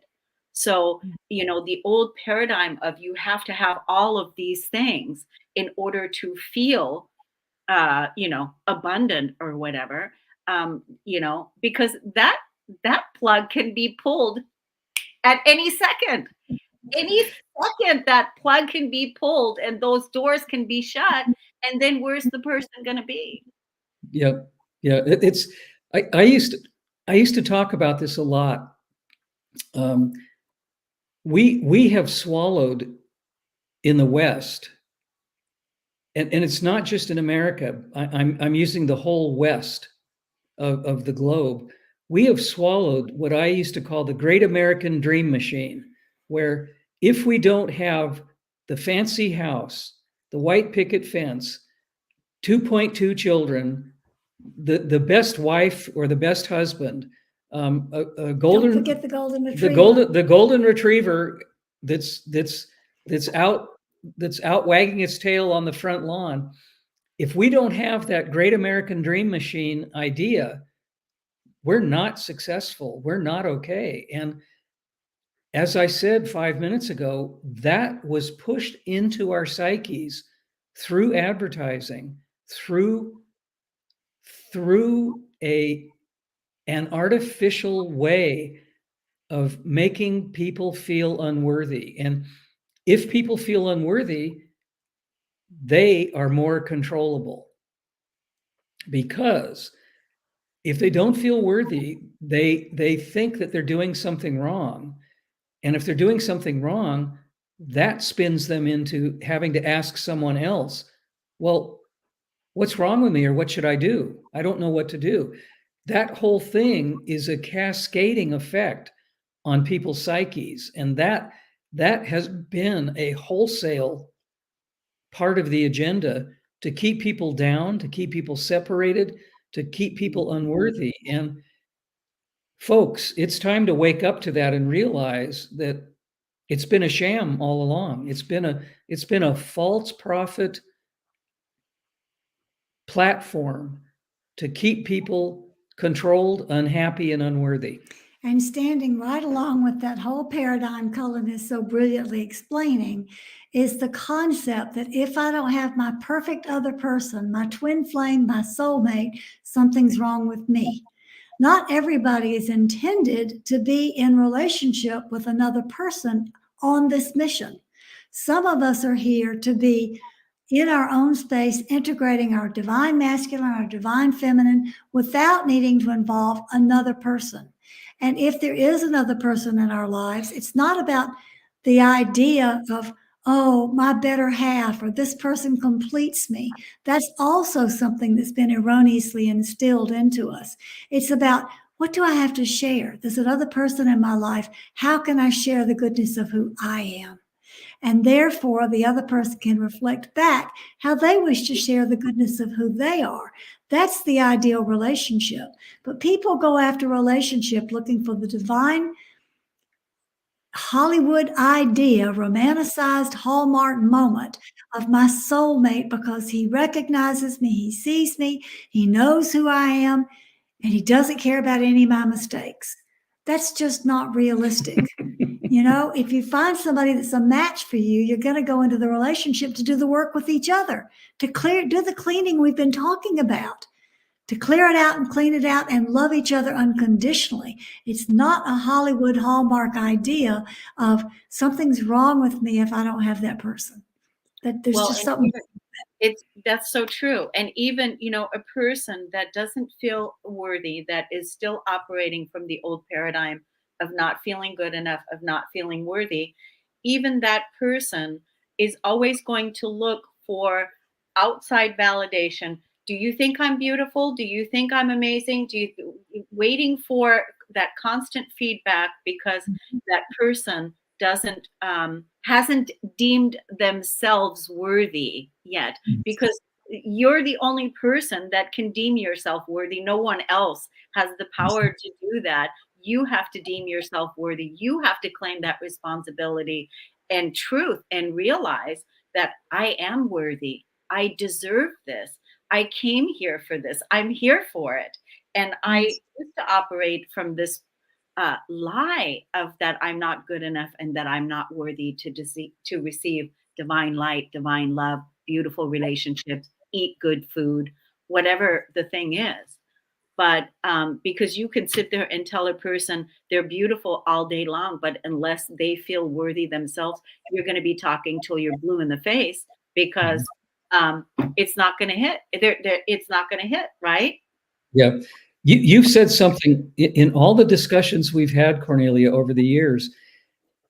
D: So, the old paradigm of you have to have all of these things in order to feel, abundant or whatever, because that plug can be pulled at any second. Any second that plug can be pulled and those doors can be shut. And then where's the person going to be?
C: Yep. Yeah. I used to talk about this a lot. We have swallowed in the West, and it's not just in America. I'm using the whole West of the globe. We have swallowed what I used to call the Great American Dream Machine, where if we don't have the fancy house, the white picket fence, 2.2 children, the best wife or the best husband, a golden,
B: Don't forget the golden retriever.
C: the golden retriever that's out wagging its tail on the front lawn. If we don't have that Great American Dream Machine idea, we're not successful. We're not okay. And as I said 5 minutes ago, that was pushed into our psyches through advertising, through an artificial way of making people feel unworthy. And if people feel unworthy, they are more controllable, because if they don't feel worthy, they think that they're doing something wrong. And if they're doing something wrong, that spins them into having to ask someone else, well, what's wrong with me, or what should I do? I don't know what to do. That whole thing is a cascading effect on people's psyches. And that has been a wholesale part of the agenda to keep people down, to keep people separated, to keep people unworthy. And folks, it's time to wake up to that and realize that it's been a sham all along. It's been a false prophet platform to keep people controlled, unhappy, and unworthy.
B: And standing right along with that whole paradigm Cullen is so brilliantly explaining is the concept that if I don't have my perfect other person, my twin flame, my soulmate, something's wrong with me. Not everybody is intended to be in relationship with another person on this mission. Some of us are here to be in our own space, integrating our divine masculine, our divine feminine, without needing to involve another person. And if there is another person in our lives, it's not about the idea of, oh, my better half, or this person completes me. That's also something that's been erroneously instilled into us. It's about, what do I have to share? There's another person in my life. How can I share the goodness of who I am? And therefore, the other person can reflect back how they wish to share the goodness of who they are. That's the ideal relationship. But people go after relationship looking for the divine Hollywood idea, romanticized Hallmark moment of my soulmate, because he recognizes me, he sees me, he knows who I am, and he doesn't care about any of my mistakes. That's just not realistic. If you find somebody that's a match for you, you're going to go into the relationship to do the work with each other, to do the cleaning we've been talking about, to clear it out and clean it out and love each other unconditionally. It's not a Hollywood Hallmark idea of something's wrong with me if I don't have that person. That there's just something.
D: That's so true. And even, a person that doesn't feel worthy, that is still operating from the old paradigm of not feeling good enough, of not feeling worthy, even that person is always going to look for outside validation. Do you think I'm beautiful? Do you think I'm amazing? Waiting for that constant feedback, because that person hasn't deemed themselves worthy yet, because you're the only person that can deem yourself worthy. No one else has the power to do that. You have to deem yourself worthy. You have to claim that responsibility and truth and realize that I am worthy. I deserve this. I came here for this. I'm here for it. And I used to operate from this lie of that I'm not good enough and that I'm not worthy to receive divine light, divine love, beautiful relationships, eat good food, whatever the thing is. But because you can sit there and tell a person they're beautiful all day long, but unless they feel worthy themselves, you're going to be talking till you're blue in the face because um, it's not going to hit. It's not going to hit, right?
C: Yeah. You've said something in all the discussions we've had, Kornelia, over the years.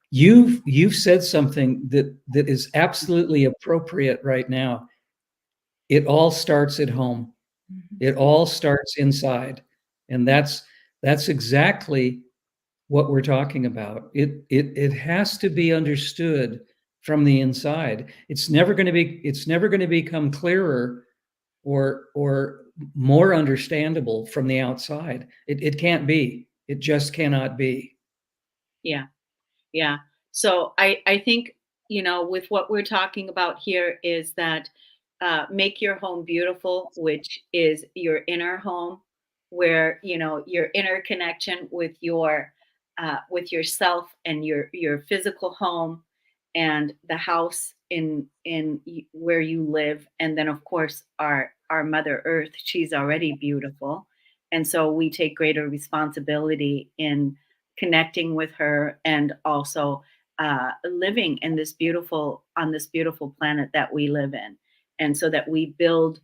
C: You've said something that is absolutely appropriate right now. It all starts at home. It all starts inside. And that's exactly what we're talking about. It has to be understood from the inside. It's never going to become clearer or more understandable from the outside. It can't be. It just cannot be.
D: Yeah. Yeah. So I think, with what we're talking about here is that make your home beautiful, which is your inner home, where, your inner connection with yourself and your physical home and the house where you live. And then of course our Mother Earth, she's already beautiful. And so we take greater responsibility in connecting with her and also living in on this beautiful planet that we live in, and so that we build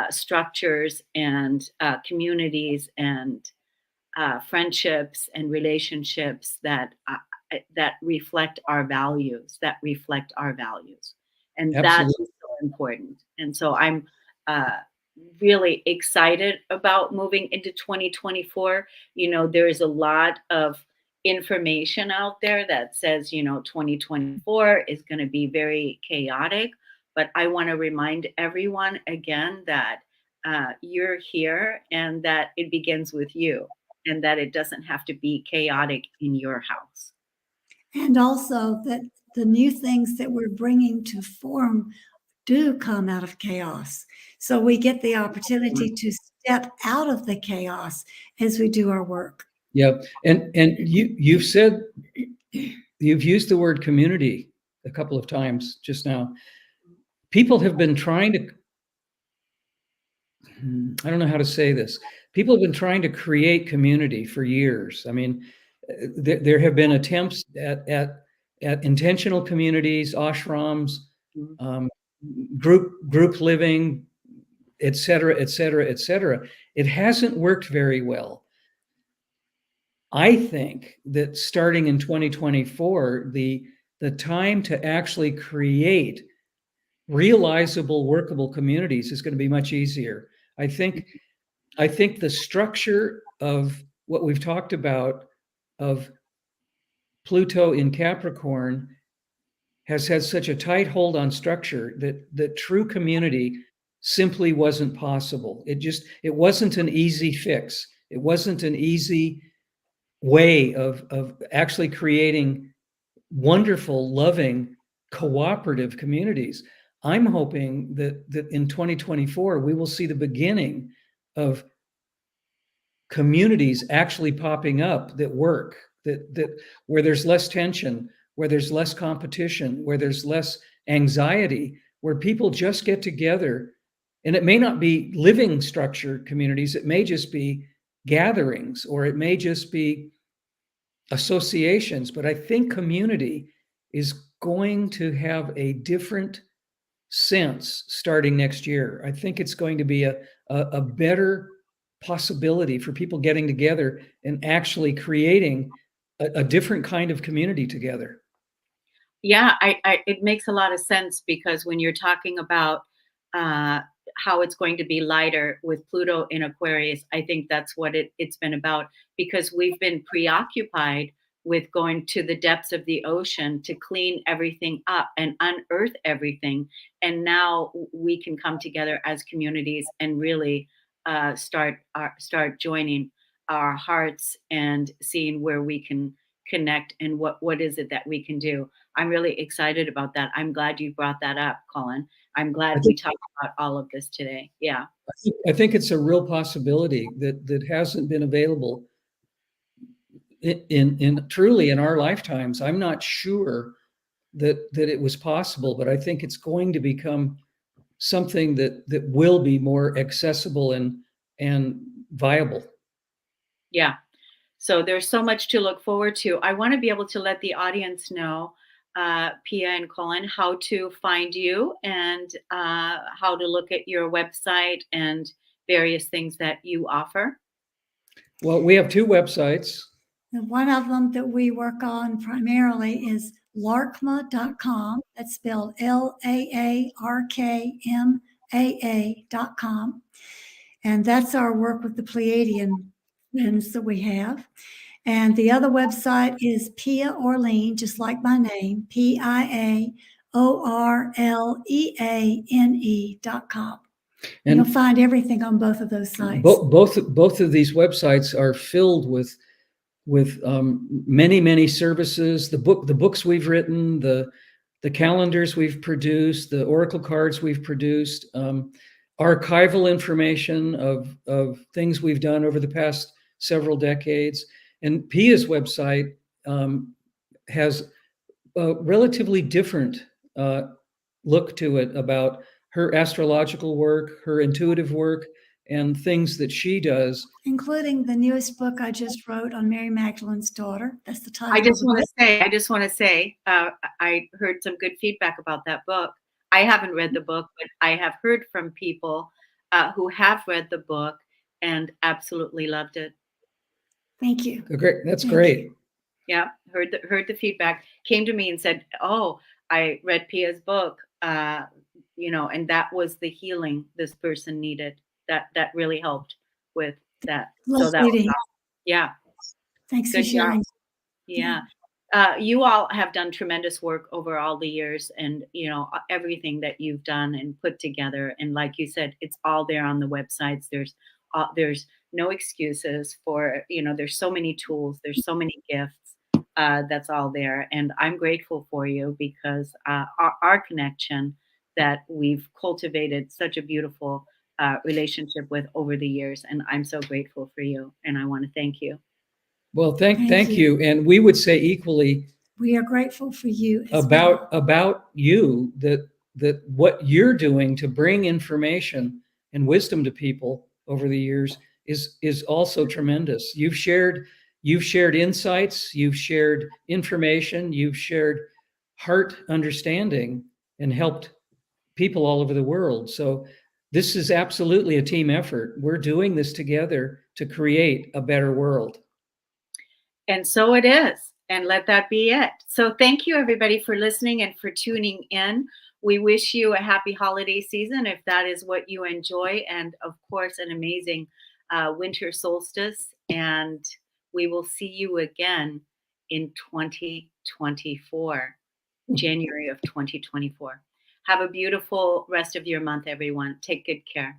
D: structures and communities and friendships and relationships that reflect our values, and that
C: Absolutely.
D: is so important. And so I'm uh, really excited about moving into 2024. There's a lot of information out there that says 2024 is going to be very chaotic, but I want to remind everyone again that you're here and that it begins with you, and that it doesn't have to be chaotic in your house.
B: And also that the new things that we're bringing to form do come out of chaos. So we get the opportunity to step out of the chaos as we do our work.
C: Yeah. And you've said, you've used the word community a couple of times just now. People have been trying to, I don't know how to say this. People have been trying to create community for years. I mean, there have been attempts at intentional communities, ashrams, um, group living, et cetera, et cetera, et cetera. It hasn't worked very well. I think that starting in 2024, the time to actually create realizable, workable communities is going to be much easier. I think the structure of what we've talked about of Pluto in Capricorn has had such a tight hold on structure that true community simply wasn't possible. It wasn't an easy fix. It wasn't an easy way of actually creating wonderful, loving, cooperative communities. I'm hoping that in 2024 we will see the beginning of communities actually popping up that work, that where there's less tension, where there's less competition, where there's less anxiety, where people just get together. And it may not be living structured communities, it may just be gatherings, or it may just be associations. But I think community is going to have a different sense starting next year. I think it's going to be a better possibility for people getting together and actually creating a different kind of community together.
D: Yeah, it makes a lot of sense because when you're talking about uh, how it's going to be lighter with Pluto in Aquarius, I think that's what it's been about, because we've been preoccupied with going to the depths of the ocean to clean everything up and unearth everything. And now we can come together as communities and really start joining our hearts and seeing where we can connect and what is it that we can do. I'm really excited about that. I'm glad you brought that up, Colin. I'm glad we talked about all of this today. Yeah.
C: I think it's a real possibility that hasn't been available in truly in our lifetimes. I'm not sure that it was possible, but I think it's going to become something that will be more accessible and viable.
D: Yeah. So there's so much to look forward to. I want to be able to let the audience know, Pia and Cullen, how to find you and how to look at your website and various things that you offer.
C: Well, we have two websites.
B: And one of them that we work on primarily is larkma.com. That's spelled LAARKMAA.com. And that's our work with the Pleiadian friends that we have. And the other website is Pia Orleane, just like my name, PIAORLEANE.com. And you'll find everything on both of those sites.
C: Both of these websites are filled with many services. The books we've written, the calendars we've produced, the oracle cards we've produced, archival information of things we've done over the past several decades. And Pia's website has a relatively different look to it about her astrological work, her intuitive work, and things that she does,
B: including the newest book I just wrote on Mary Magdalene's daughter. That's the title.
D: I just want to say, I heard some good feedback about that book. I haven't read the book, but I have heard from people who have read the book and absolutely loved it.
B: Thank you.
C: Great. That's great.
D: Yeah, heard the feedback. Came to me and said, "Oh, I read Pia's book, and that was the healing this person needed. That really helped with that." So that was awesome. Yeah.
B: Thanks for sharing.
D: Yeah. You all have done tremendous work over all the years, and everything that you've done and put together. And like you said, it's all there on the websites. There's no excuses for, there's so many tools, there's so many gifts. That's all there, and I'm grateful for you because our connection that we've cultivated such a beautiful relationship with over the years, and I'm so grateful for you, and I want to thank you.
C: Well, thank you. And we would say equally,
B: we are grateful for you
C: about you, that what you're doing to bring information and wisdom to people over the years is also tremendous. You've shared insights, you've shared information, you've shared heart understanding, and helped people all over the world. So this is absolutely a team effort. We're doing this together to create a better world.
D: And so it is. And let that be it. So thank you, everybody, for listening and for tuning in. We wish you a happy holiday season, if that is what you enjoy. And of course, an amazing winter solstice. And we will see you again in 2024, January of 2024. Have a beautiful rest of your month, everyone. Take good care.